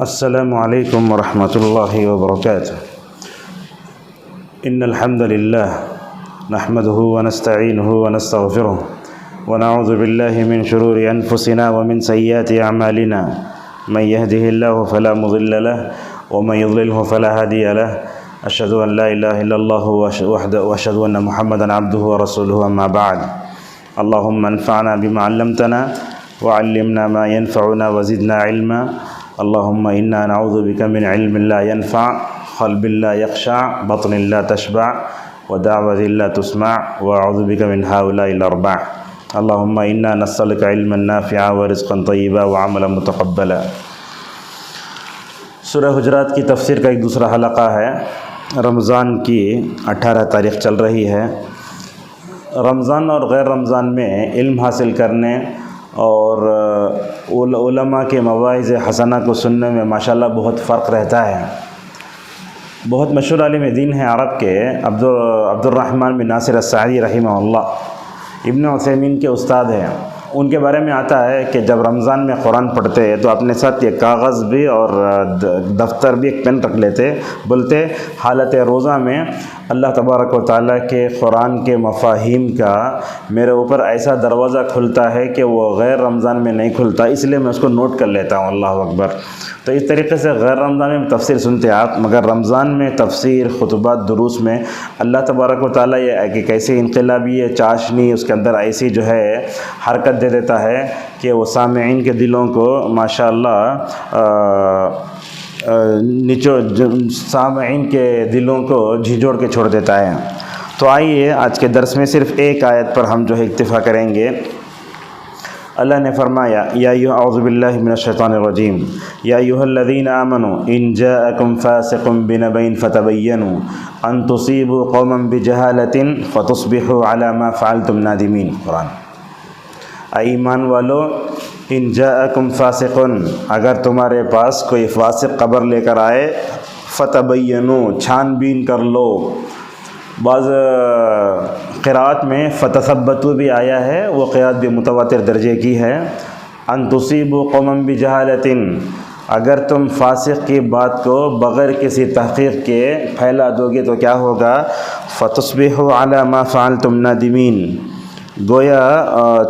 السلام علیکم ورحمۃ اللہ وبرکاتہ۔ ان الحمد للہ نحمده ونستعینه ونستغفره ونعوذ باللہ من شرور انفسنا ومن سیئات اعمالنا من يهده الله فلا مضل له ومن يضلله فلا هادي له اشهد ان لا الہ الا اللہ واشهد ان محمدا عبده ورسوله اما بعد اللهم انفعنا بما علمتنا وعلمنا ما ينفعنا وزدنا علما اللهم انا نعوذ بك من علم لا ينفع قلب لا يخشع بطن لا تشبع ودعوة لا تسمع واعوذ بك من هؤلاء الاربع اللهم انا نسألك علما نافعا ورزقا طیبا وعملا متقبلا۔ سورہ حجرات کی تفسیر کا ایک دوسرا حلقہ ہے۔ رمضان کی 18 تاریخ چل رہی ہے۔ رمضان اور غیر رمضان میں علم حاصل کرنے اور علماء کے مواعظ حسنہ کو سننے میں ماشاءاللہ بہت فرق رہتا ہے۔ بہت مشہور عالم دین ہیں عرب کے عبد الرحمن بن ناصر السعدی رحمہ اللہ، ابن عثیمین کے استاد ہیں۔ ان کے بارے میں آتا ہے کہ جب رمضان میں قرآن پڑھتے تو اپنے ساتھ یہ کاغذ بھی اور دفتر بھی ایک پین رکھ لیتے، بولتے حالت روزہ میں اللہ تبارک و تعالیٰ کے قرآن کے مفاہیم کا میرے اوپر ایسا دروازہ کھلتا ہے کہ وہ غیر رمضان میں نہیں کھلتا، اس لیے میں اس کو نوٹ کر لیتا ہوں۔ اللہ اکبر۔ تو اس طریقے سے غیر رمضان میں تفسیر سنتے آپ، مگر رمضان میں تفسیر، خطبات، دروس میں اللہ تبارک و تعالیٰ یہ کہ کیسے انقلابی چاشنی اس کے اندر ایسی جو ہے حرکت دے دیتا ہے کہ وہ سامعین کے دلوں کو ماشاءاللہ سامعین کے دلوں کو جھنجھوڑ کے چھوڑ دیتا ہے۔ تو آئیے آج کے درس میں صرف ایک آیت پر ہم جو ہے اکتفا کریں گے۔ اللہ نے فرمایا یا اعوذ باللہ من الشیطان الرجیم یا ایھا الذین آمنوا ان جاءکم فاسق بنبأ فتبینوا ان تصیبوا قوما بجہالۃ فتصبحوا علی ما فعلتم نادمین۔ قرآن۔ اے ایمان والو، ان جاءکم فاسق، اگر تمہارے پاس کوئی فاسق خبر لے کر آئے، فتبینوا، چھان بین کر لو۔ بعض قراءت میں فتثبتوا بھی آیا ہے، وہ قراءت بھی متواتر درجے کی ہے۔ ان تصیبوا قوما بجہالۃ، اگر تم فاسق کی بات کو بغیر کسی تحقیق کے پھیلا دو گے تو کیا ہوگا؟ فتصبحوا علی ما فعلتم نادمین، گویا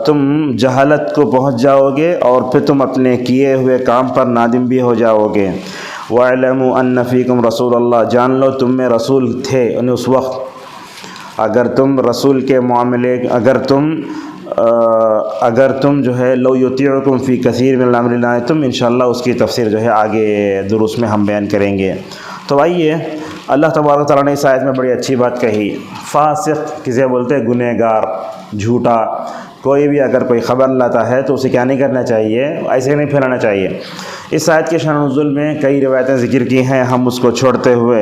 تم جہالت کو پہنچ جاؤ گے اور پھر تم اپنے کیے ہوئے کام پر نادم بھی ہو جاؤ گے۔ وَاعْلَمُوا أَنَّ فِيكُمْ رَسُولَ اللَّهِ، جان لو تم میں رسول تھے، یعنی اس وقت اگر تم رسول کے معاملے اگر تم جو ہے لو یطیعکم فی کثیر من الامر لعنتم، انشاءاللہ اس کی تفسیر جو ہے آگے دروس میں ہم بیان کریں گے۔ تو آئیے، اللہ تبارک و تعالیٰ نے اس آیت میں بڑی اچھی بات کہی۔ فاسق کسے بولتے ہیں؟ گنہگار، جھوٹا۔ کوئی بھی اگر کوئی خبر لاتا ہے تو اسے کیا نہیں کرنا چاہیے؟ ایسے نہیں پھیلانا چاہیے۔ اس آیت کے شان نزول میں کئی روایتیں ذکر کی ہیں، ہم اس کو چھوڑتے ہوئے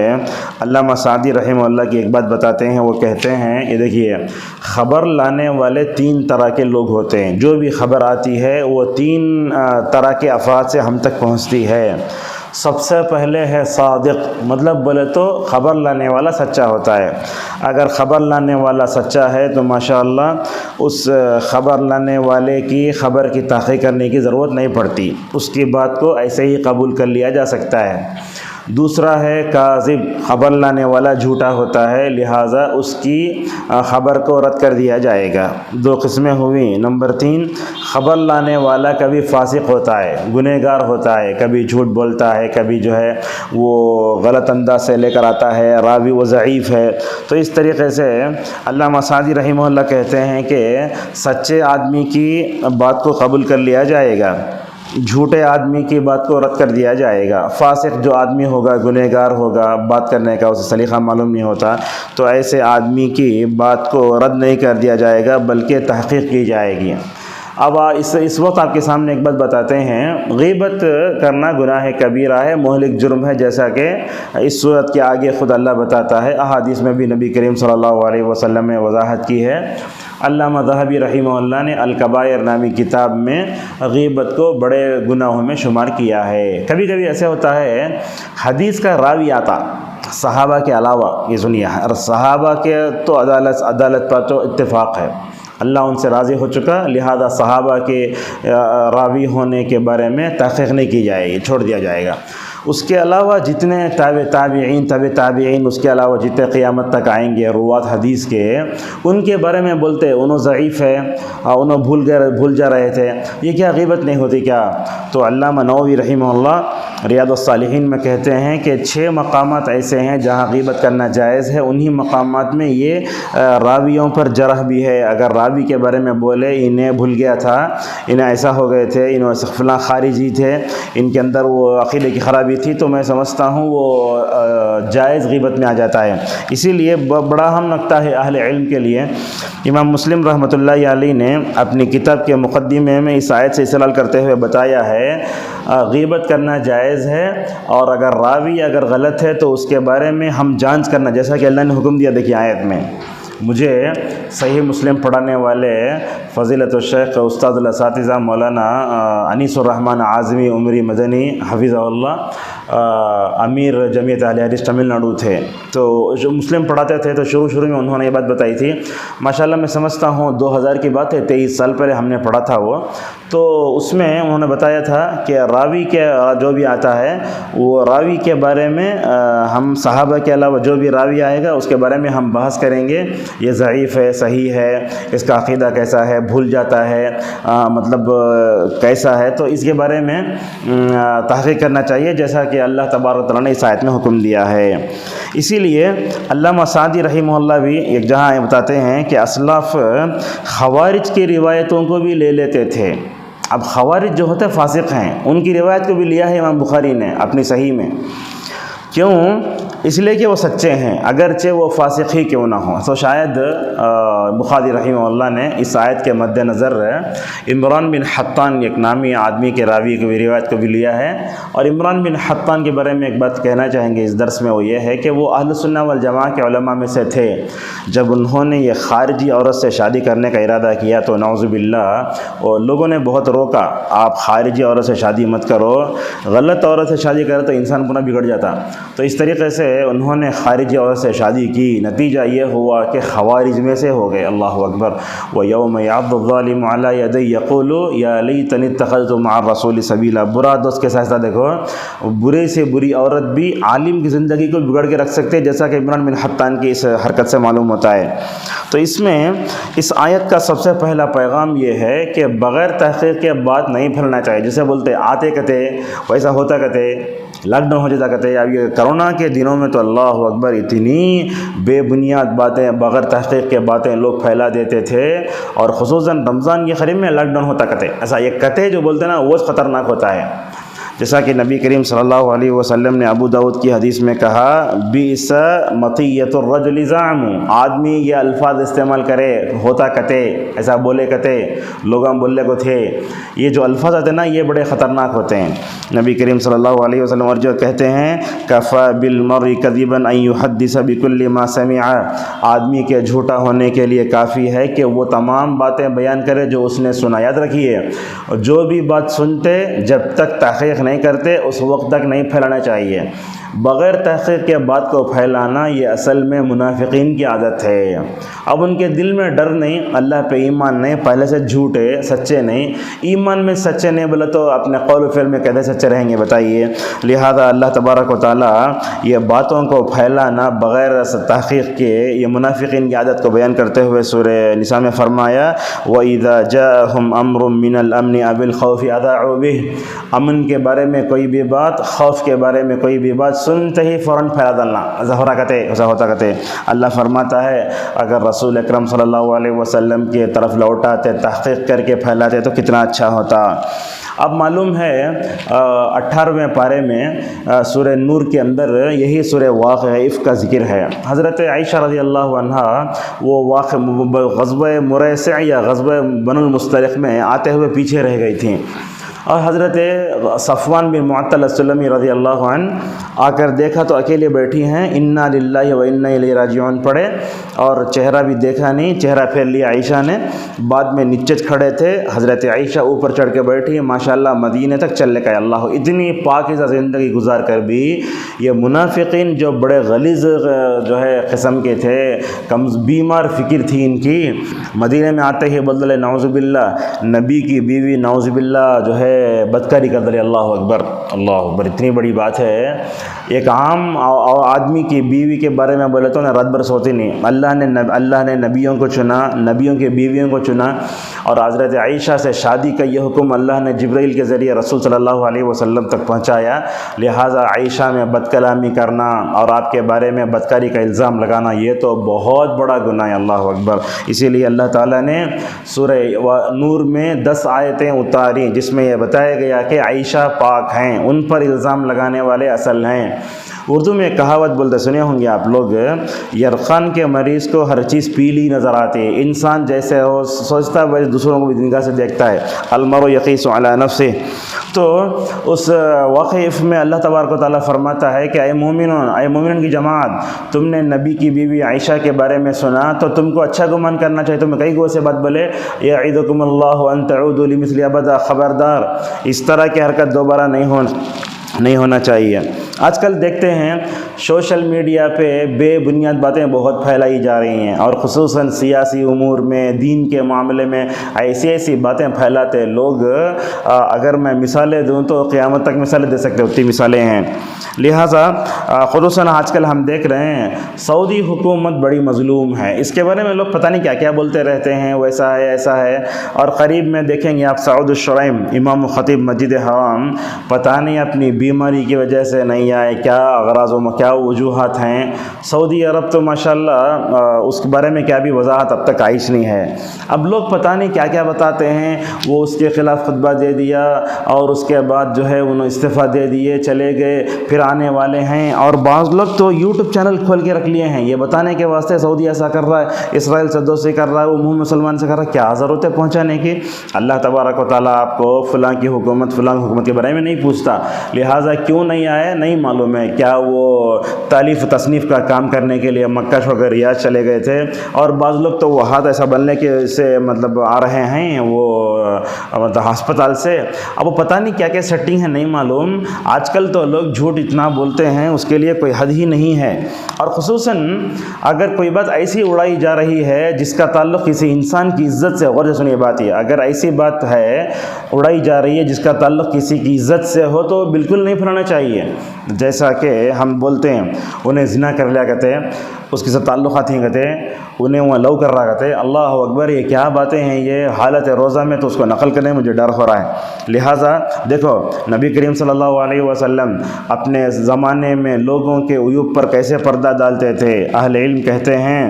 علامہ سعدی رحمہ اللہ کی ایک بات بتاتے ہیں۔ وہ کہتے ہیں، یہ دیکھیے، خبر لانے والے 3 طرح کے لوگ ہوتے ہیں۔ جو بھی خبر آتی ہے وہ 3 طرح کے افراد سے ہم تک پہنچتی ہے۔ سب سے پہلے ہے صادق، مطلب بولے تو خبر لانے والا سچا ہوتا ہے۔ اگر خبر لانے والا سچا ہے تو ماشاءاللہ اس خبر لانے والے کی خبر کی تحقیق کرنے کی ضرورت نہیں پڑتی، اس کی بات کو ایسے ہی قبول کر لیا جا سکتا ہے۔ دوسرا ہے کاذب، خبر لانے والا جھوٹا ہوتا ہے، لہٰذا اس کی خبر کو رد کر دیا جائے گا۔ 2 قسمیں ہوئیں۔ نمبر 3، خبر لانے والا کبھی فاسق ہوتا ہے، گنہگار ہوتا ہے، کبھی جھوٹ بولتا ہے، کبھی جو ہے وہ غلط انداز سے لے کر آتا ہے، راوی وہ ضعیف ہے۔ تو اس طریقے سے علامہ سعدی رحمہ اللہ کہتے ہیں کہ سچے آدمی کی بات کو قبول کر لیا جائے گا، جھوٹے آدمی کی بات کو رد کر دیا جائے گا۔ فاسق جو آدمی ہوگا، گنہگار ہوگا، بات کرنے کا اسے سلیقہ معلوم نہیں ہوتا، تو ایسے آدمی کی بات کو رد نہیں کر دیا جائے گا بلکہ تحقیق کی جائے گی۔ اب اس وقت آپ کے سامنے ایک بات بتاتے ہیں۔ غیبت کرنا گناہ کبیرہ ہے، مہلک جرم ہے، جیسا کہ اس صورت کے آگے خود اللہ بتاتا ہے۔ احادیث میں بھی نبی کریم صلی اللہ علیہ وسلم نے وضاحت کی ہے۔ علامہ ذہبی رحمہ اللہ نے الکبائر نامی کتاب میں غیبت کو بڑے گناہوں میں شمار کیا ہے۔ کبھی کبھی ایسے ہوتا ہے، حدیث کا راوی آتا صحابہ کے علاوہ، یہ سنیے، صحابہ کے تو عدالت پر تو اتفاق ہے، اللہ ان سے راضی ہو چکا، لہذا صحابہ کے راوی ہونے کے بارے میں تحقیق نہیں کی جائے گی، چھوڑ دیا جائے گا۔ اس کے علاوہ جتنے تابعین اس کے علاوہ جتنے قیامت تک آئیں گے روات حدیث کے، ان کے بارے میں بولتے انہوں ضعیف ہے، انہوں بھول جا رہے تھے، یہ کیا غیبت نہیں ہوتی کیا؟ تو علامہ نووی رحمہ اللہ ریاض الصالحین میں کہتے ہیں کہ 6 مقامات ایسے ہیں جہاں غیبت کرنا جائز ہے، انہی مقامات میں یہ راویوں پر جرح بھی ہے۔ اگر راوی کے بارے میں بولے انہیں بھول گیا تھا، انہیں ایسا ہو گئے تھے، انہیں فلاں خارجی تھے، ان کے اندر وہ عقیدے کی خرابی تھی، تو میں سمجھتا ہوں وہ جائز غیبت میں آ جاتا ہے۔ اسی لیے بڑا اہم نقطہ ہے اہل علم کے لیے۔ امام مسلم رحمۃ اللہ علیہ نے اپنی کتاب کے مقدمے میں اس آیت سے استدلال کرتے ہوئے بتایا ہے غیبت کرنا جائز ہے، اور اگر راوی اگر غلط ہے تو اس کے بارے میں ہم جانچ کرنا، جیسا کہ اللہ نے حکم دیا۔ دیکھیے آیت میں مجھے صحیح مسلم پڑھانے والے فضیلت الشیخ استاد الاساتذہ مولانا انیس الرحمن اعظمی عمری مدنی حفظہ اللہ، امیر جمعیت اہل حدیث تمل ناڈو تھے، تو جو مسلم پڑھاتے تھے تو شروع میں انہوں نے یہ بات بتائی تھی۔ ماشاءاللہ میں سمجھتا ہوں 2000 کی بات ہے، 23 سال پہلے ہم نے پڑھا تھا وہ، تو اس میں انہوں نے بتایا تھا کہ راوی کے جو بھی آتا ہے وہ راوی کے بارے میں ہم صحابہ کے علاوہ جو بھی راوی آئے گا اس کے بارے میں ہم بحث کریں گے، یہ ضعیف ہے، صحیح ہے، اس کا عقیدہ کیسا ہے، بھول جاتا ہے، مطلب کیسا ہے، تو اس کے بارے میں تحقیق کرنا چاہیے، جیسا کہ اللہ تبارک تعالیٰ نے اس آیت میں حکم دیا ہے۔ اسی لیے علامہ سعدی رحمہ اللہ بھی ایک جہاں بتاتے ہیں کہ اسلاف خوارج کی روایتوں کو بھی لے لیتے تھے۔ اب خوارج جو ہوتے ہیں فاسق ہیں، ان کی روایت کو بھی لیا ہے امام بخاری نے اپنی صحیح میں۔ کیوں؟ اس لیے کہ وہ سچے ہیں، اگرچہ وہ فاسق ہی کیوں نہ ہوں۔ تو شاید بخاری رحمہ اللہ نے اس آیت کے مد نظر عمران بن حطان ایک نامی آدمی کے راوی کی روایت کو بھی لیا ہے۔ اور عمران بن حطان کے بارے میں ایک بات کہنا چاہیں گے اس درس میں، وہ یہ ہے کہ وہ اہل سنہ والجماعہ کے علماء میں سے تھے۔ جب انہوں نے یہ خارجی عورت سے شادی کرنے کا ارادہ کیا تو نعوذ باللہ اور لوگوں نے بہت روکا، آپ خارجی عورت سے شادی مت کرو، غلط عورت سے شادی کرے تو انسان پناہ بگڑ جاتا۔ تو اس طریقے سے انہوں نے خارجی عورت سے شادی کی، نتیجہ یہ ہوا کہ خوارج میں سے ہو گئے۔ اللہ اکبر۔ وَيَوْمَ يَعَضُّ الظَّالِمُ عَلَىٰ يَدَيْهِ يَقُولُ يَا لَيْتَنِي اتَّخَذْتُ مَعَ الرَّسُولِ سَبِيلًا۔ برا دوست کے ساتھ دیکھو، برے سے بری عورت بھی عالم کی زندگی کو بگڑ کے رکھ سکتے، جیسا کہ عمران بن حطان کی اس حرکت سے معلوم ہوتا ہے۔ تو اس میں اس آیت کا سب سے پہلا پیغام یہ ہے کہ بغیر تحقیق کے بات نہیں پھیلنا چاہیے۔ جسے بولتے آتے کہتے ویسا ہوتا کہتے، لاک ڈاؤن ہو جاتا کہتے۔ اب یہ کرونا کے دنوں میں تو اللہ اکبر اتنی بے بنیاد باتیں، بغیر تحقیق کے باتیں لوگ پھیلا دیتے تھے، اور خصوصاً رمضان کے قریب میں لاک ڈاؤن ہوتا کہتے۔ ایسا یہ کہتے جو بولتے نا وہ خطرناک ہوتا ہے، جیسا کہ نبی کریم صلی اللہ علیہ وسلم نے ابو داؤد کی حدیث میں کہا بئس مطیۃ الرجل زعم، آدمی یہ الفاظ استعمال کرے ہوتا کتے، ایسا بولے کتے، لوگاں بولنے کو تھے، یہ جو الفاظ آتے ہیں نا یہ بڑے خطرناک ہوتے ہیں۔ نبی کریم صلی اللہ علیہ وسلم اور جو کہتے ہیں کفى بالمرء كذبا ان يحدث بكل ما سمع، آدمی کے جھوٹا ہونے کے لیے کافی ہے کہ وہ تمام باتیں بیان کرے جو اس نے سنا۔ یاد رکھیے، جو بھی بات سنتے جب تک تحقیق نہیں کرتے اس وقت تک نہیں پھیلانا چاہیے۔ بغیر تحقیق کے بات کو پھیلانا یہ اصل میں منافقین کی عادت ہے۔ اب ان کے دل میں ڈر نہیں، اللہ پہ ایمان نہیں، پہلے سے جھوٹے سچے نہیں۔ ایمان میں سچے نہیں بولے تو اپنے قول و فعل میں کیسے سچے رہیں گے بتائیے؟ لہذا اللہ تبارک و تعالیٰ یہ باتوں کو پھیلانا بغیر تحقیق کے یہ منافقین کی عادت کو بیان کرتے ہوئے سورہ نساء میں فرمایا وَإِذَا جَاءَهُمْ أَمْرٌ مِّنَ الْأَمْنِ أَوِ الْخَوْفِ أَذَاعُوا بِهِ، امن کے بارے میں کوئی بھی بات، خوف کے بارے میں کوئی بھی بات سنتے ہی فوراً پھیلا ڈالنا، ایسا ہوتا کہتے۔ اللہ فرماتا ہے اگر رسول اکرم صلی اللہ علیہ وسلم کی طرف لوٹاتے، تحقیق کر کے پھیلاتے تو کتنا اچھا ہوتا۔ اب معلوم ہے 18ویں پارے میں سورہ نور کے اندر یہی سورہ واقعہ عفق کا ذکر ہے۔ حضرت عائشہ رضی اللہ عنہا وہ واقعہ غزوہ مریسع یا غزوہ بنو المصطلق میں آتے ہوئے پیچھے رہ گئی تھیں، اور حضرت صفوان بن معطل السلمی رضی اللہ عنہ آ کر دیکھا تو اکیلے بیٹھی ہیں، انا للہ و انا الیہ راجعون پڑھے، اور چہرہ بھی دیکھا نہیں، چہرہ پھیر لیا عائشہ نے۔ بعد میں نیچے کھڑے تھے، حضرت عائشہ اوپر چڑھ کے بیٹھی، ماشاءاللہ مدینے تک چل کے اللہ اتنی پاکیزہ زندگی گزار کر بھی یہ منافقین جو بڑے غلیظ جو ہے قسم کے تھے، بیمار فکر تھی ان کی، مدینے میں آتے ہی بدلے نعوذ باللہ نبی کی بیوی نعوذ باللہ جو ہے بدکاری کر دے۔ اللہ اکبر اللہ اکبر، اتنی بڑی بات ہے۔ ایک عام آدمی کی بیوی کے بارے میں بولے تو رات بھر سوتی نہیں، اللہ نے نبیوں کو چنا، نبیوں کی بیویوں کو چنا، اور حضرت عائشہ سے شادی کا یہ حکم اللہ نے جبرائیل کے ذریعے رسول صلی اللہ علیہ وسلم تک پہنچایا۔ لہٰذا عائشہ میں بد کلامی کرنا اور آپ کے بارے میں بدکاری کا الزام لگانا یہ تو بہت بڑا گناہ ہے۔ اللہ اکبر۔ اسی لیے اللہ تعالیٰ نے سورہ نور میں 10 آیتیں اتاری جس میں یہ بتایا گیا کہ عائشہ پاک ہیں، ان پر الزام لگانے والے اصل ہیں۔ اردو میں کہاوت بولتے سنے ہوں گے آپ لوگ، یرقان کے مریض کو ہر چیز پیلی نظر آتی ہے، انسان جیسے ہو سوچتا ہے ویسے دوسروں کو بھی نگاہ سے دیکھتا ہے، المرء یقیس علی نفسہ۔ تو اس واقعہ میں اللہ تبارک و تعالیٰ فرماتا ہے کہ اے مومنون کی جماعت، تم نے نبی کی بیوی عائشہ کے بارے میں سنا تو تم کو اچھا گمان کرنا چاہیے، تمہیں کئی گو سے بات بولے یعظکم اللہ ان تعودوا لمثل ابدا، خبردار اس طرح کی حرکت دوبارہ نہیں ہونا چاہیے۔ آج کل دیکھتے ہیں سوشل میڈیا پہ بے بنیاد باتیں بہت پھیلائی جا رہی ہیں، اور خصوصاً سیاسی امور میں، دین کے معاملے میں ایسی باتیں پھیلاتے لوگ۔ اگر میں مثالیں دوں تو قیامت تک مثالیں دے سکتے، اتنی مثالیں ہیں۔ لہٰذا خصوصاً آج کل ہم دیکھ رہے ہیں سعودی حکومت بڑی مظلوم ہے، اس کے بارے میں لوگ پتہ نہیں کیا بولتے رہتے ہیں، ویسا ہے ایسا ہے، اور قریب میں دیکھیں گے آپ سعود الشرائم امام و خطیب مسجد حرام پتہ نہیں اپنی بیماری کی وجہ سے نہیں آئے، کیا اغراض و کیا وجوہات ہیں۔ سعودی عرب تو ماشاءاللہ اس کے بارے میں کیا بھی وضاحت اب تک آئش نہیں ہے۔ اب لوگ پتہ نہیں کیا بتاتے ہیں، وہ اس کے خلاف خطبہ دے دیا اور اس کے بعد جو ہے انہوں استعفیٰ دے دیے، چلے گئے، پھر آنے والے ہیں، اور بعض لوگ تو یوٹیوب چینل کھول کے رکھ لیے ہیں یہ بتانے کے واسطے سعودی ایسا کر رہا ہے، اسرائیل سے دوستی کر رہا ہے، وہ محمد مسلمان سے کر رہا ہے۔ کیا ضرورت ہے پہنچانے کی؟ اللہ تبارک و تعالیٰ آپ کو فلاں کی حکومت کے بارے میں نہیں پوچھتا، لہٰذا کیوں نہیں آئے نہیں معلوم ہے، کیا وہ تالیف و تصنیف کا کام کرنے کے لیے مکہ چھوڑ کر ریاض چلے گئے تھے، اور بعض لوگ تو وہ ہاتھ ایسا بننے کے سے مطلب آ رہے ہیں وہ ہسپتال سے، اب وہ پتہ نہیں کیا سیٹنگ ہے نہیں معلوم۔ آج کل تو لوگ جھوٹ اتنا بولتے ہیں اس کے لیے کوئی حد ہی نہیں ہے، اور خصوصاً اگر کوئی بات ایسی اڑائی جا رہی ہے جس کا تعلق کسی انسان کی عزت سے، غور سے سنیے بات یہ، اگر ایسی بات ہے اڑائی جا رہی ہے جس کا تعلق کسی کی عزت سے ہو تو بالکل نہیں پھیلانا چاہیے۔ جیسا کہ ہم بولتے ہیں انہیں زنا کر لیا کرتے ہیں، اس کے ساتھ تعلقات ہیں کہتے ہیں، انہیں وہ لو کر رہا کہتے ہیں، اللہ اکبر، یہ کیا باتیں ہیں یہ حالت روزہ میں، تو اس کو نقل کرنے میں مجھے ڈر ہو رہا ہے۔ لہٰذا دیکھو نبی کریم صلی اللہ علیہ وسلم اپنے زمانے میں لوگوں کے عیوب پر کیسے پردہ ڈالتے تھے۔ اہل علم کہتے ہیں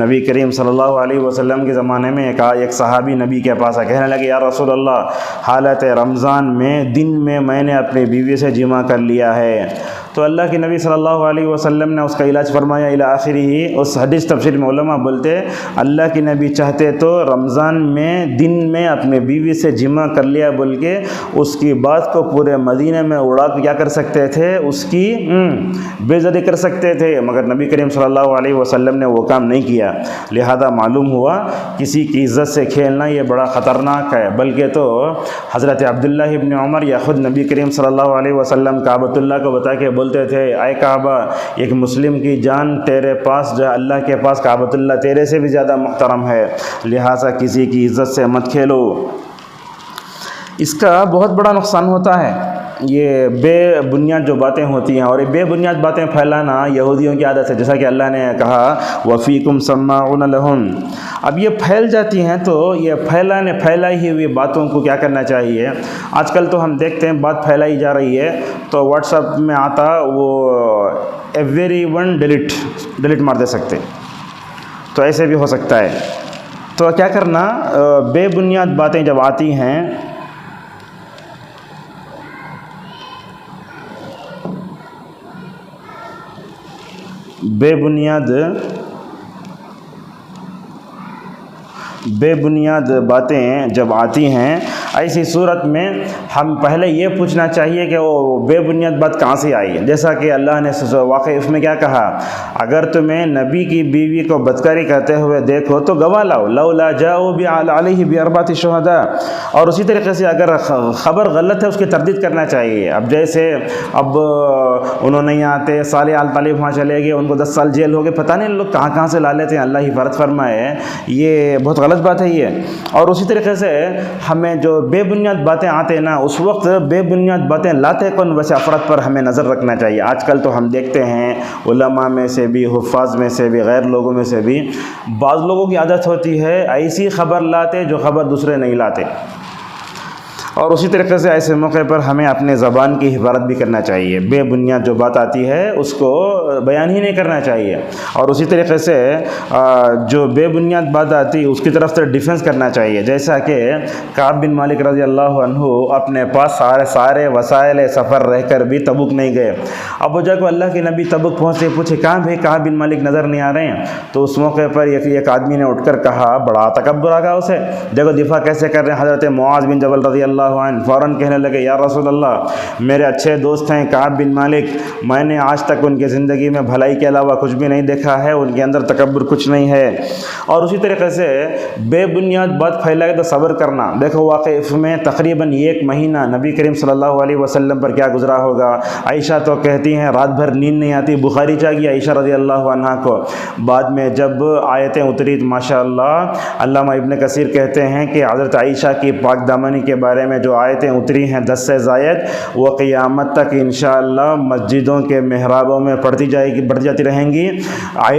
نبی کریم صلی اللہ علیہ وسلم کے زمانے میں ایک صحابی نبی کے پاس کہنے لگے یا رسول اللہ، حالت رمضان میں دن میں نے اپنی بیوی سے جمع کر لیا ہے، تو اللہ کے نبی صلی اللہ علیہ وسلم نے اس کا علاج فرمایا الی آخری ہی۔ اس حدیث تفسیر میں علماء بولتے اللہ کے نبی چاہتے تو رمضان میں دن میں اپنے بیوی سے جمع کر لیا بول کے اس کی بات کو پورے مدینہ میں اڑا کے کیا کر سکتے تھے، اس کی بے عزتی کر سکتے تھے، مگر نبی کریم صلی اللہ علیہ وسلم نے وہ کام نہیں کیا۔ لہذا معلوم ہوا کسی کی عزت سے کھیلنا یہ بڑا خطرناک ہے، بلکہ تو حضرت عبداللہ ابن عمر یا خود نبی کریم صلی اللہ علیہ وسلم کعبۃ اللہ کو بتا کے بولتے تھے اے کعبہ، ایک مسلم کی جان تیرے پاس جو اللہ کے پاس کعبۃ اللہ تیرے سے بھی زیادہ محترم ہے، لہٰذا کسی کی عزت سے مت کھیلو۔ اس کا بہت بڑا نقصان ہوتا ہے، یہ بے بنیاد جو باتیں ہوتی ہیں، اور یہ بے بنیاد باتیں پھیلانا یہودیوں کی عادت ہے، جیسا کہ اللہ نے کہا وَفِيكُمْ سَمَّاعُونَ لَهُمْ۔ اب یہ پھیل جاتی ہیں تو یہ پھیلائی ہوئی باتوں کو کیا کرنا چاہیے۔ آج کل تو ہم دیکھتے ہیں بات پھیلائی جا رہی ہے تو واٹس ایپ میں آتا وہ everyone ڈیلیٹ مار دے سکتے، تو ایسے بھی ہو سکتا ہے۔ تو کیا کرنا، بے بنیاد باتیں جب آتی ہیں بے بنیاد باتیں جب آتی ہیں ایسی صورت میں ہم پہلے یہ پوچھنا چاہیے کہ وہ بے بنیاد بات کہاں سے آئی ہے. جیسا کہ اللہ نے واقعی اس میں کیا کہا, اگر تمہیں نبی کی بیوی کو بدکاری کرتے ہوئے دیکھو تو گواہ لاؤ, لولا جاؤ علیہ باربعۃ شہداء. اور اسی طریقے سے اگر خبر غلط ہے اس کی تردید کرنا چاہیے. اب جیسے اب انہوں نہیں آتے, صالح آل طالب وہاں چلے گئے, ان کو 10 سال جیل ہو گئے, پتہ نہیں لوگ کہاں کہاں سے لا لیتے ہیں. اللہ حفاظت فرمائے, یہ بہت غلط بات ہے یہ. اور اسی طریقے سے ہمیں جو بے بنیاد باتیں آتے ہیں نا, اس وقت بے بنیاد باتیں لاتے کون, ویسے افراد پر ہمیں نظر رکھنا چاہیے. آج کل تو ہم دیکھتے ہیں علماء میں سے بھی, حفاظ میں سے بھی, غیر لوگوں میں سے بھی بعض لوگوں کی عادت ہوتی ہے ایسی خبر لاتے جو خبر دوسرے نہیں لاتے. اور اسی طریقے سے ایسے موقع پر ہمیں اپنے زبان کی حفاظت بھی کرنا چاہیے. بے بنیاد جو بات آتی ہے اس کو بیان ہی نہیں کرنا چاہیے. اور اسی طریقے سے جو بے بنیاد بات آتی اس کی طرف سے ڈیفنس کرنا چاہیے. جیسا کہ کعب بن مالک رضی اللہ عنہ اپنے پاس سارے وسائل سفر رہ کر بھی تبوک نہیں گئے. ابو جہل کو اللہ کے نبی تبوک پہنچے, پوچھے کہاں بھائی کعب بن مالک نظر نہیں آ رہے ہیں. تو اس موقع پر ایک آدمی نے اٹھ کر کہا, بڑا تکبر آ گیا اسے, دیکھو دفاع کیسے کر رہے ہیں. حضرت معاذ بن جبل رضی اللہ عنہ فوراً کہنے لگے, یا رسول اللہ, میرے اچھے دوست ہیں کعب بن مالک, میں نے آج تک ان کی زندگی میں بھلائی کے علاوہ کچھ بھی نہیں دیکھا ہے, ان کے اندر تکبر کچھ نہیں ہے. اور اسی طریقے سے بے بنیاد بات پھیلائے تو صبر کرنا. دیکھو واقعی اس میں تقریباً 1 مہینہ نبی کریم صلی اللہ علیہ وسلم پر کیا گزرا ہوگا. عائشہ تو کہتی ہیں رات بھر نیند نہیں آتی, بخاری چاہیے عائشہ رضی اللہ عنہا کو. بعد میں جب آیتیں اتری تو ماشاء اللہ, علامہ ابن کثیر کہتے ہیں کہ حضرت عائشہ کی پاک دامنی کے بارے میں جو آیتیں اتری ہیں 10 سے زائد, وہ قیامت تک انشاءاللہ مسجدوں کے محرابوں میں بڑھتی جاتی رہیں گی.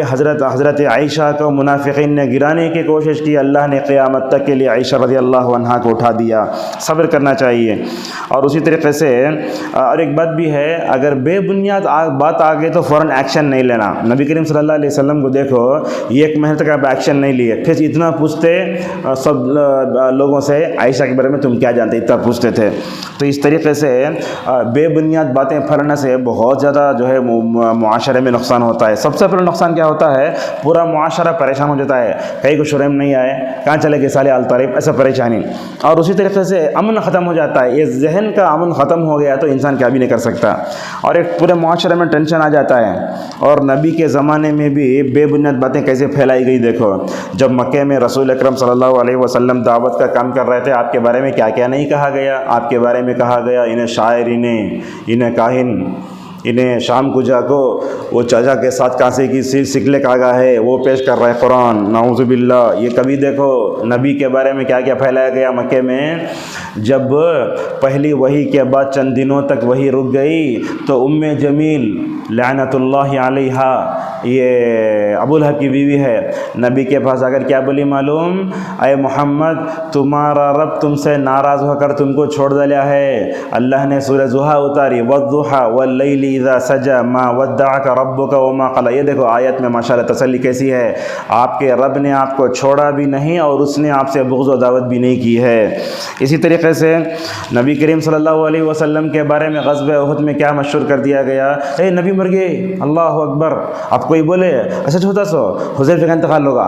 حضرت عائشہ کو منافقین نے گرانے کی کوشش کی, اللہ نے قیامت تک کے لیے عائشہ رضی اللہ عنہا کو اٹھا دیا. صبر کرنا چاہیے. اور اسی طریقے سے اور ایک بات بھی ہے, اگر بے بنیاد بات آ گئی تو فوراً ایکشن نہیں لینا. نبی کریم صلی اللہ علیہ وسلم کو دیکھو 1 مہینے تک آپ ایکشن نہیں لیے, پھر اتنا پوچھتے سب لوگوں سے عائشہ کے بارے میں تم کیا جانتے, اتنا پوچھتے تھے. تو اس طریقے سے بے بنیاد باتیں پھیلانے سے بہت زیادہ جو ہے معاشرے میں نقصان ہوتا ہے. سب سے پہلے نقصان کیا ہوتا ہے, پورا معاشرہ پریشان ہو جاتا ہے. کئی کو شرم نہیں آئے, کہاں چلے گئے صالح آل طالب, ایسا پریشانی. اور اسی طریقے سے امن ختم ہو جاتا ہے. یہ ذہن کا امن ختم ہو گیا تو انسان کیا بھی نہیں کر سکتا. اور ایک پورے معاشرے میں ٹینشن آ جاتا ہے. اور نبی کے زمانے میں بھی بے بنیاد باتیں کیسے پھیلائی گئی. دیکھو جب مکے میں رسول اکرم صلی اللہ علیہ وسلم دعوت کا کام کر رہے تھے, آپ کے بارے میں کیا کیا نہیں کہا گیا. آپ کے بارے میں کہا گیا انہیں شاعر, انہیں کاہن, انہیں شام کو جا کو وہ چاچا کے ساتھ کانسے کی سکلے کاغا ہے وہ پیش کر رہا ہے قرآن, نعوذ باللہ. یہ کبھی دیکھو نبی کے بارے میں کیا کیا پھیلایا گیا مکے میں. جب پہلی وحی کے بعد چند دنوں تک وحی رک گئی تو جمیل لعنت اللہ علیہا, یہ ابو لہب کی بیوی ہے, نبی کے پاس اگر کیا بولی معلوم, اے محمد تمہارا رب تم سے ناراض ہو کر تم کو چھوڑ دیا ہے. اللہ نے سورہ ضحیٰ اتاری, والضحیٰ واللیل اذا سجا ما ودعک ربک وما قلی. یہ دیکھو آیت میں ماشاءاللہ تسلی کیسی ہے. آپ کے رب نے آپ کو چھوڑا بھی نہیں اور اس نے آپ سے بغض و دعوت بھی نہیں کی ہے. اسی طریقے سے نبی کریم صلی اللہ علیہ وسلم کے بارے میں غزوہ احد میں کیا مشہور کر دیا گیا, اے نبی مر گئے, اللہ اکبر. اب کوئی بولے اچھا چھوٹا سو حذیفہ کا انتقال ہوگا,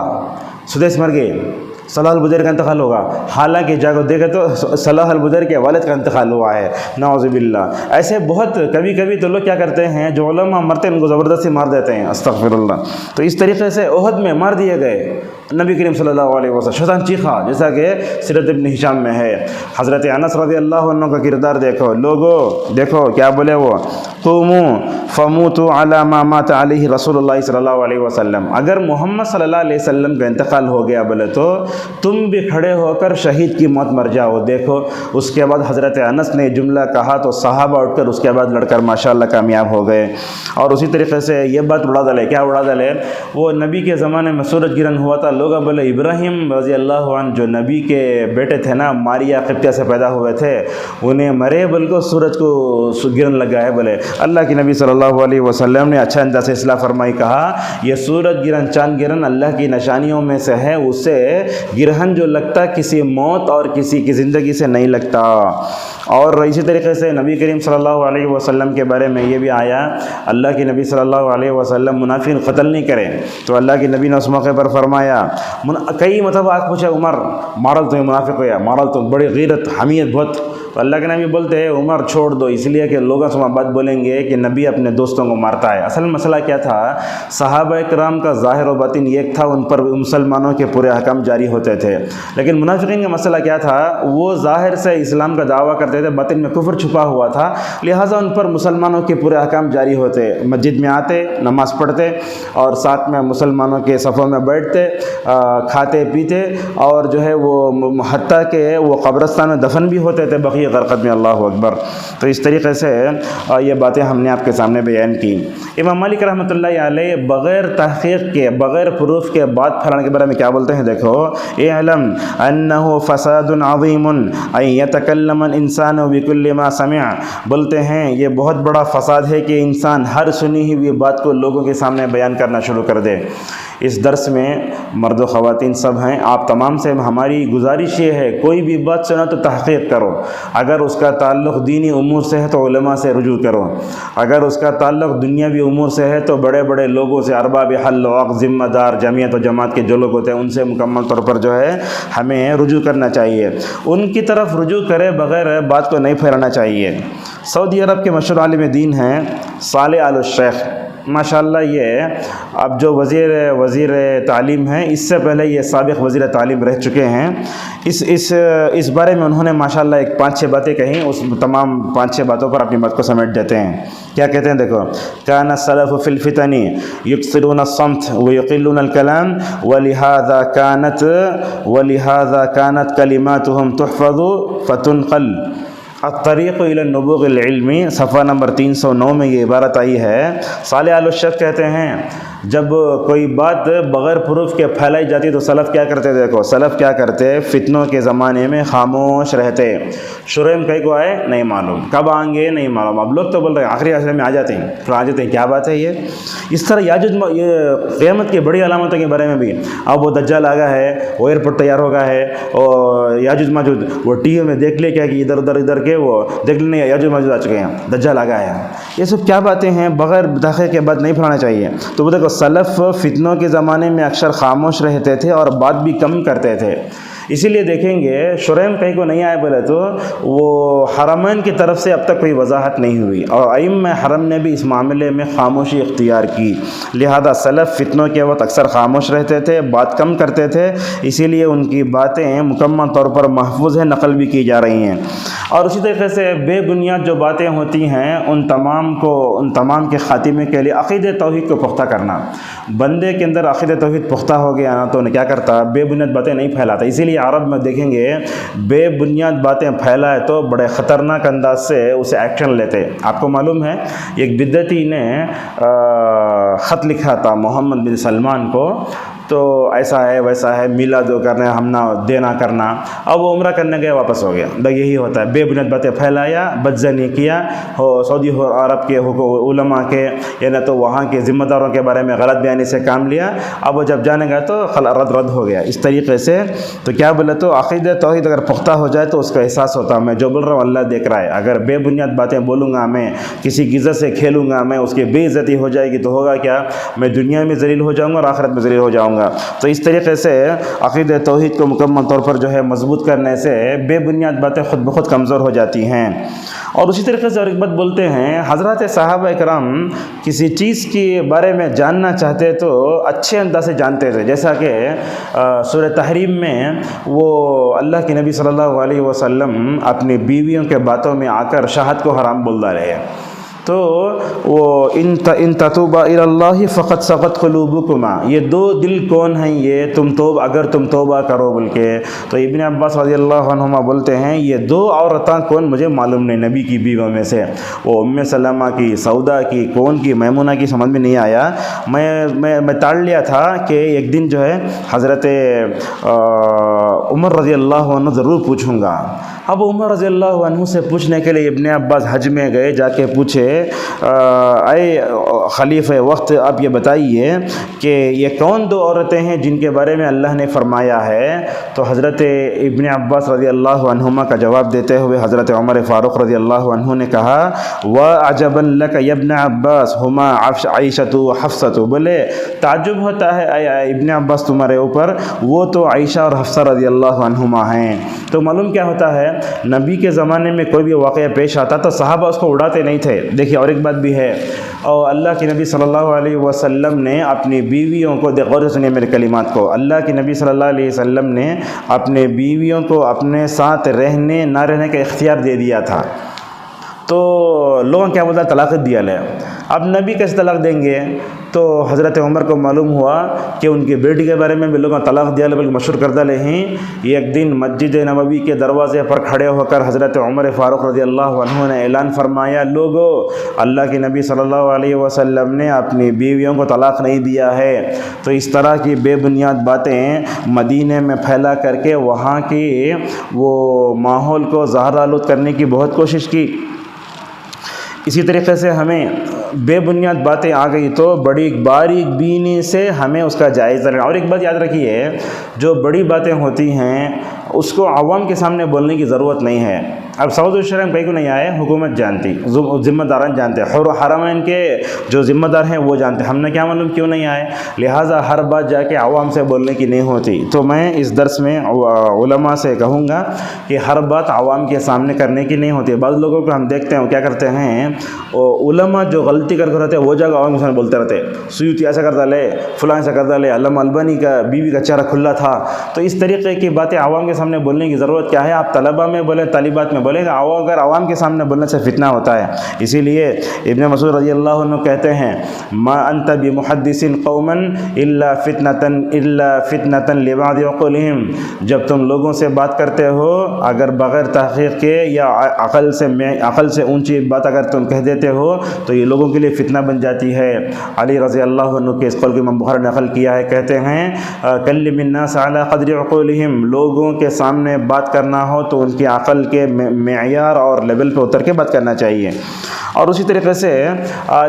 سدیس مر گئے, صلاح البدر کا انتقال ہوگا. حالانکہ جاگو دیکھے تو صلاح البدر کے والد کا انتقال ہوا ہے, نعوذ باللہ. ایسے بہت کبھی تو لوگ کیا کرتے ہیں, جو علماء مرتے ہیں ان کو زبردستی مار دیتے ہیں, استغفر اللہ. تو اس طریقے سے احد میں مار دیے گئے نبی کریم صلی اللہ علیہ وسلم. شیطان چیخا, جیسا کہ سیرت ابن ہشام میں ہے. حضرت انس رضی اللہ عنہ کا کردار دیکھو. لوگوں دیکھو کیا بولے وہ, قوموا فموتوا علی ما مات علیہ رسول اللہ صلی اللہ علیہ وسلم. اگر محمد صلی اللہ علیہ وسلم کا انتقال ہو گیا بولے تو تم بھی کھڑے ہو کر شہید کی موت مر جاؤ. دیکھو اس کے بعد حضرت انس نے جملہ کہا تو صحابہ اٹھ کر اس کے بعد لڑ کر ماشاءاللہ کامیاب ہو گئے. اور اسی طریقے سے یہ بات اڑا ڈالے, کیا اڑا ڈالے, وہ نبی کے زمانے میں سورج گرہن ہوا تھا. لوگ بولے ابراہیم رضی اللہ عنہ جو نبی کے بیٹے تھے نا, ماریا قبطیہ سے پیدا ہوئے تھے, انہیں مرے بلکہ سورج کو گرہن لگا ہے. بولے اللہ کے نبی صلی اللہ علیہ وسلم نے اچھا انداز سے اصلاح فرمائی, کہا یہ سورج گرہن چاند گرہن اللہ کی نشانیوں میں سے ہے. اس سے گرہن جو لگتا کسی موت اور کسی کی زندگی سے نہیں لگتا. اور اسی طریقے سے نبی کریم صلی اللہ علیہ وسلم کے بارے میں یہ بھی آیا, اللہ کے نبی صلی اللہ علیہ وسلم منافقین قتل نہیں کرے. تو اللہ کے نبی نے اس موقع پر فرمایا کئی مرتبہ آج پوچھا عمر مارل تو منافق ہو یا مارل تو بڑی غیرت حمیت بہت، تو اللہ کے نبی بولتے ہیں عمر چھوڑ دو، اس لیے کہ لوگ صبح بات بولیں گے کہ نبی اپنے دوستوں کو مارتا ہے۔ اصل مسئلہ کیا تھا، صحابہ کرام کا ظاہر و باطن ایک تھا، ان پر مسلمانوں کے پورے احکام جاری ہوتے تھے، لیکن منافقین کا مسئلہ کیا تھا، وہ ظاہر سے اسلام کا دعویٰ کرتے تھے، باطن میں کفر چھپا ہوا تھا، لہٰذا ان پر مسلمانوں کے پورے احکام جاری ہوتے، مسجد میں آتے، نماز پڑھتے اور ساتھ میں مسلمانوں کے صفوں میں بیٹھتے، کھاتے پیتے، اور جو ہے وہ حتیٰ کہ وہ قبرستان میں دفن بھی ہوتے تھے بقیہ غرقد میں، اللہ اکبر۔ تو اس طریقے سے یہ باتیں ہم نے آپ کے سامنے بیان کی۔ امام مالک رحمۃ اللہ علیہ بغیر تحقیق کے، بغیر پروف کے بات پھیلانے کے بارے میں کیا بولتے ہیں، دیکھو، اعلم انہ فساد عظیم ان یتکلم الانسان بکل ما سمع، بولتے ہیں یہ بہت بڑا فساد ہے کہ انسان ہر سنی ہوئی بات کو لوگوں کے سامنے بیان کرنا شروع کر دے۔ اس درس میں مرد و خواتین سب ہیں، آپ تمام سے ہماری گزارش یہ ہے، کوئی بھی بات سنا تو تحقیق کرو، اگر اس کا تعلق دینی امور سے ہے تو علماء سے رجوع کرو، اگر اس کا تعلق دنیاوی امور سے ہے تو بڑے بڑے لوگوں سے، ارباب حل و عقد، ذمہ دار، جمعیت و جماعت کے جو لوگ ہوتے ہیں ان سے مکمل طور پر جو ہے ہمیں رجوع کرنا چاہیے، ان کی طرف رجوع کرے بغیر بات کو نہیں پھیلانا چاہیے۔ سعودی عرب کے مشہور عالم دین ہیں صالح آل الشیخ، ماشاءاللہ، یہ اب جو وزیر تعلیم ہیں، اس سے پہلے یہ سابق وزیر تعلیم رہ چکے ہیں۔ اس بارے میں انہوں نے ماشاءاللہ ایک 5-6 باتیں کہیں، اس تمام 5-6 باتوں پر اپنی بات کو سمیٹ دیتے ہیں۔ کیا کہتے ہیں، دیکھو، کان السلف فی الفتن یکثرون الصمت ویقلون الکلام ولہذا کانت کلماتهم تحفظ فتنقل۔ الطریق الی النبوغ العلمی، صفحہ نمبر 309 میں یہ عبارت آئی ہے۔ صالح آل الشیخ کہتے ہیں جب کوئی بات بغیر پروف کے پھیلائی جاتی تو سلف کیا کرتے، دیکھو سلف کیا کرتے، فتنوں کے زمانے میں خاموش رہتے، شروع میں کہیں کو آئے نہیں معلوم، کب آئیں گے نہیں معلوم، اب لوگ تو بول رہے ہیں آخری عصر میں آ جاتے ہیں، پھر آ جاتے ہیں، کیا بات ہے یہ؟ اس طرح یہ قیامت کی بڑی علامتوں کے بارے میں بھی، اب وہ دجال آ گیا ہے، وہ ایئرپورٹ تیار ہو گیا ہے، اور یاجوج ماجوج وہ ٹی وی میں دیکھ لے کیا کہ ادھر کے وہ دیکھ لیں یاجوج ماجوج آ چکے ہیں، دجال آ گیا ہے۔ یہ سب کیا باتیں ہیں، بغیر تحقیق کے بعد نہیں پھیلانا چاہیے۔ تو وہ دیکھو سلف فتنوں کے زمانے میں اکثر خاموش رہتے تھے اور بات بھی کم کرتے تھے، اسی لیے دیکھیں گے شریم کہیں کو نہیں آئے بولے تو وہ حرمین کی طرف سے اب تک کوئی وضاحت نہیں ہوئی، اور ائمہ حرم نے بھی اس معاملے میں خاموشی اختیار کی، لہذا سلف فتنوں کے وقت اکثر خاموش رہتے تھے، بات کم کرتے تھے، اسی لیے ان کی باتیں مکمل طور پر محفوظ ہیں، نقل بھی کی جا رہی ہیں۔ اور اسی طریقے سے بے بنیاد جو باتیں ہوتی ہیں ان تمام کے خاتمے کے لیے عقیدہ توحید کو پختہ کرنا، بندے کے اندر عقیدہ توحید پختہ ہو گیا نا تو انہیں کیا کرتا، بے بنیاد باتیں نہیں پھیلاتا۔ اسی لیے عرب میں دیکھیں گے بے بنیاد باتیں پھیلائے تو بڑے خطرناک انداز سے اسے ایکشن لیتے۔ آپ کو معلوم ہے ایک بدعتی نے خط لکھا تھا محمد بن سلمان کو، تو ایسا ہے ویسا ہے، میلاد کرنا، ہم نہ دینا کرنا، اب وہ عمرہ کرنے گیا واپس ہو گیا۔ یہی ہوتا ہے، بے بنیاد باتیں پھیلایا، بدزنی کیا، سعودی عرب کے علماء کے یا نہ تو وہاں کے ذمہ داروں کے بارے میں غلط بیانی سے کام لیا، اب وہ جب جانے گا تو رد ہو گیا۔ اس طریقے سے تو کیا بولے تو عقیدہ توحید اگر پختہ ہو جائے تو اس کا احساس ہوتا ہے میں جو بول رہا ہوں اللہ دیکھ رہا ہے، اگر بے بنیاد باتیں بولوں گا، میں کسی کی عزت سے کھیلوں گا، میں اس کی بے عزتی ہو جائے گی تو ہوگا کیا، میں دنیا میں ذلیل ہو جاؤں گا اور آخرت میں ذلیل ہو جاؤں گا۔ تو اس طریقے سے عقیدہ توحید کو مکمل طور پر جو ہے مضبوط کرنے سے بے بنیاد باتیں خود بخود کمزور ہو جاتی ہیں۔ اور اسی طریقے سے اور ایک بات بولتے ہیں، حضرات صحابہ اکرام کسی چیز کے بارے میں جاننا چاہتے تو اچھے انداز سے جانتے تھے، جیسا کہ سورہ تحریم میں وہ اللہ کے نبی صلی اللہ علیہ وسلم اپنی بیویوں کے باتوں میں آ کر شہد کو حرام بول رہے ہیں، تو وہ ان تتوبا الی اللہ فقد صغت قلوبکما، یہ دو دل کون ہیں، یہ اگر تم توبہ کرو بول کے، تو ابن عباس رضی اللہ عنہما بولتے ہیں یہ دو عورتاں کون مجھے معلوم نہیں، نبی کی بیویوں میں سے وہ ام سلمہ کی، سودا کی، کون کی، میمونہ کی، سمجھ میں نہیں آیا، میں ٹال لیا تھا کہ ایک دن جو ہے حضرت عمر رضی اللہ عنہ ضرور پوچھوں گا۔ اب عمر رضی اللہ عنہ سے پوچھنے کے لیے ابن عباس حج میں گئے، جا کے پوچھے اے خلیفہ وقت آپ یہ بتائیے کہ یہ کون دو عورتیں ہیں جن کے بارے میں اللہ نے فرمایا ہے؟ تو حضرت ابن عباس رضی اللہ عنہما کا جواب دیتے ہوئے حضرت عمر فاروق رضی اللہ عنہ نے کہا وَعَجَبًا لَكَ يَا ابْنَ عباس ہما عائشۃ و حفصۃ، بولے تعجب ہوتا ہے اے ابن عباس تمہارے اوپر، وہ تو عائشہ اور حفصہ رضی اللہ عنہما ہیں۔ تو معلوم کیا ہوتا ہے، نبی کے زمانے میں کوئی بھی واقعہ پیش آتا تو صحابہ اس کو اڑاتے نہیں تھے۔ دیکھیے اور ایک بات بھی ہے، اور اللہ کے نبی صلی اللہ علیہ وسلم نے اپنی بیویوں کو، غور سے سنیے میرے کلمات کو، اللہ کے نبی صلی اللہ علیہ وسلم نے اپنے بیویوں کو اپنے ساتھ رہنے نہ رہنے کا اختیار دے دیا تھا۔ تو لوگوں کیا بولتا طلاق دیا لے، اب نبی کیسے طلاق دیں گے؟ تو حضرت عمر کو معلوم ہوا کہ ان کی بیٹی کے بارے میں بھی لوگوں طلاق دیا لے بلکہ مشہور کردہ لے ہیں۔ ایک دن مسجد نبوی کے دروازے پر کھڑے ہو کر حضرت عمر فاروق رضی اللہ عنہ نے اعلان فرمایا، لوگو اللہ کے نبی صلی اللہ علیہ وسلم نے اپنی بیویوں کو طلاق نہیں دیا ہے۔ تو اس طرح کی بے بنیاد باتیں مدینے میں پھیلا کر کے وہاں کی وہ ماحول کو زہر آلود کرنے کی بہت کوشش کی۔ اسی طریقے سے ہمیں بے بنیاد باتیں آ گئی تو بڑی باریک بینی سے ہمیں اس کا جائزہ لینا۔ اور ایک بات یاد رکھیے، جو بڑی باتیں ہوتی ہیں اس کو عوام کے سامنے بولنے کی ضرورت نہیں ہے۔ اب سعود الشرع میں کہیں کو نہیں آئے، حکومت جانتی، ذمہ داران جانتے، حرمین کے جو ذمہ دار ہیں وہ جانتے، ہم نے کیا معلوم کیوں نہیں آئے؟ لہٰذا ہر بات جا کے عوام سے بولنے کی نہیں ہوتی۔ تو میں اس درس میں علماء سے کہوں گا کہ ہر بات عوام کے سامنے کرنے کی نہیں ہوتی۔ بعض لوگوں کو ہم دیکھتے ہیں کیا کرتے ہیں، علماء جو غلطی کر رہتے ہیں وہ جگہ عوام کے سامنے بولتے رہتے، سیوطی ایسا کرتا لے، فلاں ایسا کرتا لے، علامہ البانی کا بیوی کا چہرہ کھلا تھا۔ تو اس طریقے کی باتیں عوام کے سامنے بولنے کی ضرورت کیا ہے؟ آپ طلباء میں بولیں، طالبات میں بولیں گا، اگر عوام کے سامنے بولنے سے فتنہ ہوتا ہے۔ اسی لیے ابن مسعود رضی اللہ عنہ کہتے ہیں، ما انت بمحدث قوما الا فتنة لبعض عقولهم، جب تم لوگوں سے بات کرتے ہو اگر بغیر تحقیق کے یا عقل سے اونچی بات اگر تم کہہ دیتے ہو تو یہ لوگوں کے لیے فتنہ بن جاتی ہے۔ علی رضی اللہ عنہ کے اس قول کو امام بخاری نے نقل کیا ہے، کہتے ہیں کلم الناس علی قدر عقولهم، لوگوں کے سامنے بات کرنا ہو تو ان کی عقل کے معیار اور لیول پہ اتر کے بات کرنا چاہیے۔ اور اسی طریقے سے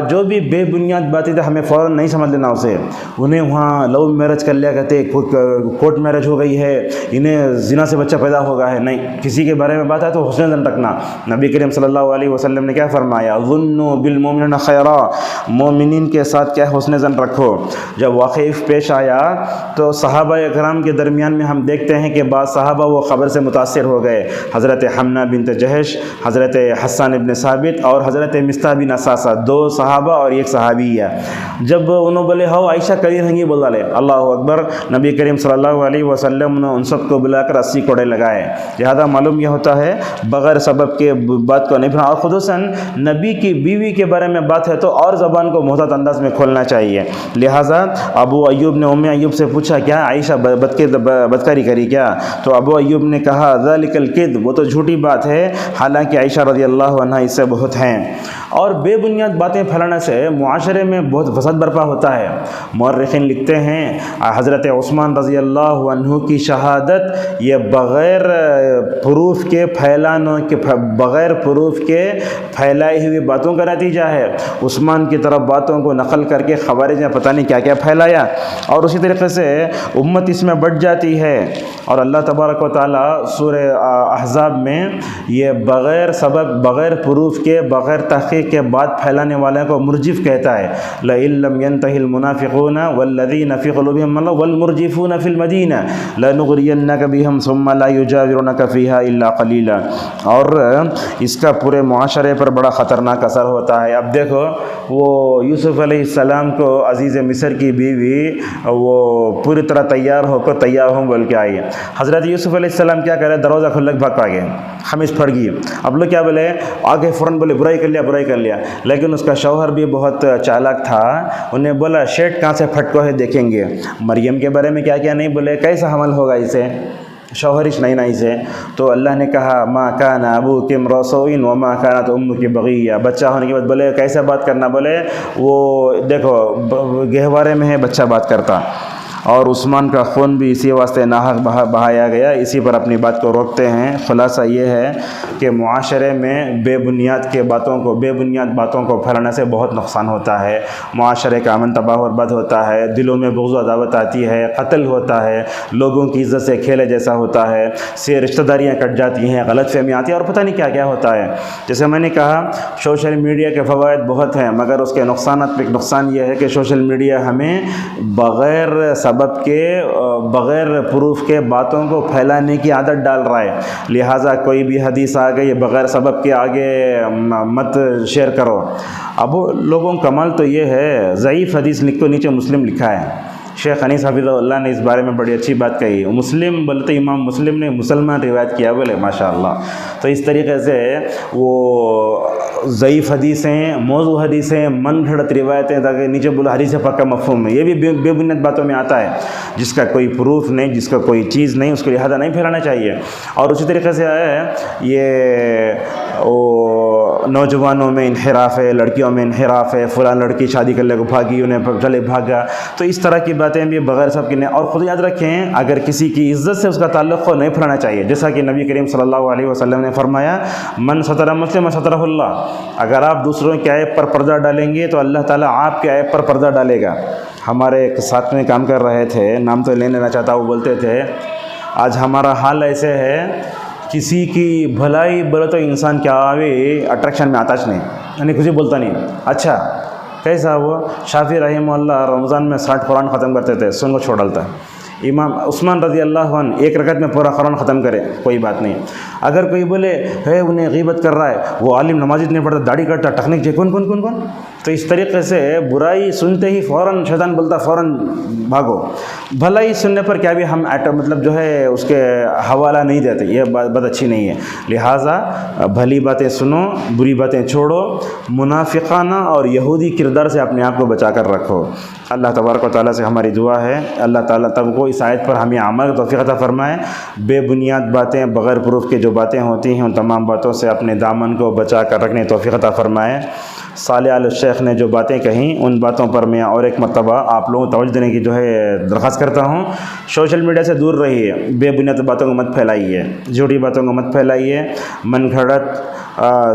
جو بھی بے بنیاد باتیں ہمیں فوراً نہیں سمجھ لینا اسے، انہیں وہاں لو میرج کر لیا کہتے، کورٹ میرج ہو گئی ہے، انہیں زنا سے بچہ پیدا ہوگا ہے، نہیں، کسی کے بارے میں بات ہے تو حسن ظن رکھنا۔ نبی کریم صلی اللہ علیہ وسلم نے کیا فرمایا، ظنوا بالمؤمنین خیرا، مومنین کے ساتھ کیا حسن ظن رکھو۔ جب واقعہ پیش آیا تو صحابہ کرام کے درمیان میں ہم دیکھتے ہیں کہ بعض صحابہ وہ خبر سے متاثر ہو گئے، حضرت حمنہ بنت جہش، حضرت حسان ابن ثابت اور حضرت مصطح بن اساسہ، دو صحابہ اور ایک صحابیہ۔ جب انہوں بولے ہو عائشہ کری رہیں بول ڈالے، اللہ اکبر، نبی کریم صلی اللہ علیہ وسلم نے ان سب کو بلا کر 80 کوڑے لگائے۔ لہذا معلوم یہ ہوتا ہے بغیر سبب کے بات کو نہیں پھیلانا، اور خصوصاً نبی کی بیوی کے بارے میں بات ہے تو اور زبان کو محتاط انداز میں کھولنا چاہیے۔ لہذا ابو ایوب نے ام ایوب سے پوچھا، کیا عائشہ بدکاری کری کیا؟ تو ابو ایوب نے کہا ذالک الکذب، وہ تو جھوٹی بات ہے، حالانکہ عائشہ رضی اللہ عنہ اس سے بہت ہیں۔ اور بے بنیاد باتیں پھیلانے سے معاشرے میں بہت فساد برپا ہوتا ہے۔ مورخین لکھتے ہیں حضرت عثمان رضی اللہ عنہ کی شہادت یہ بغیر پروف کے پھیلائی ہوئی باتوں کا نتیجہ ہے۔ عثمان کی طرف باتوں کو نقل کر کے خوارج نے پتہ نہیں کیا کیا پھیلایا، اور اسی طریقے سے امت اس میں بڑھ جاتی ہے۔ اور اللہ تبارک و تعالیٰ سورہ احزاب میں یہ بغیر سبب، بغیر پروف کے، بغیر تحقیق کے بات پھیلانے والے کو مرجف کہتا ہے، لَإِن لَّمْ يَنْتَهِ الْمُنَافِقُونَ وَالَّذِينَ فِي قُلُوبِهِم مَرَضٌ وَالْمُرْجِفُونَ فِي الْمَدِينَةِ لَنُغْرِيَنَّكَ بِهِمْ ثُمَّ لَا يُجَاوِرُونَكَ فِيهَا إِلَّا قَلِيلًا۔ اور اس کا پورے معاشرے پر بڑا خطرناک اثر ہوتا ہے۔ اب دیکھو وہ یوسف علیہ السلام کو عزیز مصر کی بیوی وہ پوری طرح تیار ہو کر تیار ہوں بول کے آئی ہے۔ حضرت یوسف علیہ السلام کیا کرے، دروازہ کھل کے بھاگ گئے، خمیز پھٹ گئی۔ اب لوگ کیا بولے، آگے فوراً بولے برائی کر لیا، لیکن اس کا شوہر بھی بہت چالاک تھا، انہیں بولا شرٹ کہاں سے پھٹ کو ہے دیکھیں گے۔ مریم کے بارے میں کیا کیا نہیں بولے، کیسا حمل ہوگا اسے، شوہرش نہیں نا اسے۔ تو اللہ نے کہا ما کان ابوک امرؤ سوء وما کانت امک بغیہ، بچہ ہونے کے بعد بولے کیسے بات کرنا، بولے وہ دیکھو گہوارے میں ہے بچہ بات کرتا۔ اور عثمان کا خون بھی اسی واسطے ناحق بہایا گیا. اسی پر اپنی بات کو روکتے ہیں. خلاصہ یہ ہے کہ معاشرے میں بے بنیاد باتوں کو پھیلانے سے بہت نقصان ہوتا ہے. معاشرے کا امن تباہ و برباد ہوتا ہے, دلوں میں بغض و عداوت آتی ہے, قتل ہوتا ہے, لوگوں کی عزت سے کھیلے جیسا ہوتا ہے, سے رشتہ داریاں کٹ جاتی ہیں, غلط فہمی آتی ہے, اور پتہ نہیں کیا کیا ہوتا ہے. جیسے میں نے کہا سوشل میڈیا کے فوائد بہت ہیں, مگر اس کے نقصانات پہ نقصان یہ ہے کہ سوشل میڈیا ہمیں بغیر سبب کے, بغیر پروف کے باتوں کو پھیلانے کی عادت ڈال رہا ہے. لہٰذا کوئی بھی حدیث آ گئی بغیر سبب کے آگے مت شیئر کرو. اب لوگوں کا کمال تو یہ ہے, ضعیف حدیث لکھ کو نیچے مسلم لکھا ہے. شیخ انیس حفظہ اللہ نے اس بارے میں بڑی اچھی بات کہی. مسلم بولتے امام مسلم نے مسلمان روایت کیا, بولے ماشاء اللہ. تو اس طریقے سے وہ ضعیف حدیثیں, موضوع حدیثیں, من گھڑت روایتیں, تاکہ نیچے بولو حدیث پکا مفہوم ہے, یہ بھی بے بنیاد باتوں میں آتا ہے. جس کا کوئی پروف نہیں, جس کا کوئی چیز نہیں, اس کو لہٰذا نہیں پھیلانا چاہیے. اور اسی طریقے سے یہ نوجوانوں میں انحراف ہے, لڑکیوں میں انحراف ہے, فلاں لڑکی شادی کر لے کو بھاگی, انہیں چلے بھاگا. تو اس طرح کی باتیں بھی بغیر سب کی نہیں. اور خود یاد رکھیں, اگر کسی کی عزت سے اس کا تعلق ہو, نہیں پھیلانا چاہیے. جیسا کہ نبی کریم صلی اللہ علیہ وسلم نے فرمایا, من ستر مسلم سترہ اللہ. اگر آپ دوسروں کے عیب پر پردہ ڈالیں گے تو اللہ تعالیٰ آپ کے عیب پر پردہ ڈالے گا. ہمارے ایک ساتھ میں کام کر رہے تھے, نام تو لینا چاہتا, وہ بولتے تھے آج ہمارا حال ایسے ہے, کسی کی بھلائی بولے تو انسان کیا آوے اٹریکشن میں آتاش نہیں, یعنی کچھ بولتا نہیں. اچھا کیسا وہ شافعی رحمہ اللہ رمضان میں 60 قرآن ختم کرتے تھے, سن کو چھوڑ ڈالتا. امام عثمان رضی اللہ عنہ ایک رکعت میں پورا قرآن ختم کرے, کوئی بات نہیں. اگر کوئی بولے ہے انہیں غیبت کر رہا ہے, وہ عالم نمازی نہیں پڑھتا, داڑھی کٹتا, ٹکنیک چاہیے, کون. تو اس طریقے سے برائی سنتے ہی فوراً شیطان بولتا فوراً بھاگو. بھلائی سننے پر کیا بھی ہم مطلب جو ہے اس کے حوالہ نہیں دیتے, یہ بات اچھی نہیں ہے. لہٰذا بھلی باتیں سنو, بری باتیں چھوڑو, منافقانہ اور یہودی کردار سے اپنے آپ کو بچا کر رکھو. اللہ تبارک و تعالیٰ سے ہماری دعا ہے, اللہ تعالیٰ تب کو اس آیت پر ہمیں عمل کی توفیق عطا فرمائے. بے بنیاد باتیں, بغیر پروف کے جو باتیں ہوتی ہیں, ان تمام باتوں سے اپنے دامن کو بچا کر رکھنے توفیق عطا فرمائے. صالح آل الشیخ نے جو باتیں کہیں, ان باتوں پر میں اور ایک مرتبہ آپ لوگوں کو توجہ دینے کی جو ہے درخواست کرتا ہوں. سوشل میڈیا سے دور رہیے, بے بنیاد باتوں کو مت پھیلائیے, جھوٹی باتوں کو مت پھیلائیے, من گھڑت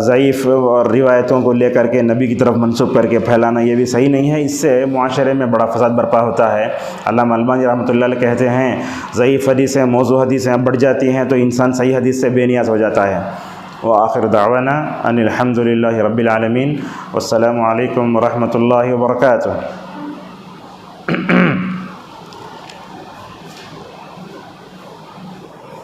ضعیف اور روایتوں کو لے کر کے نبی کی طرف منسوب کر کے پھیلانا, یہ بھی صحیح نہیں ہے. اس سے معاشرے میں بڑا فساد برپا ہوتا ہے. علامہ البانی رحمۃ اللہ علیہ کہتے ہیں, ضعیف حدیثیں, موضوع حدیثیں بڑھ جاتی ہیں تو انسان صحیح حدیث سے بے نیاز ہو جاتا ہے. وآخر دعوانا ان الحمد للہ رب العالمین, والسلام علیکم ورحمۃ اللہ وبرکاتہ.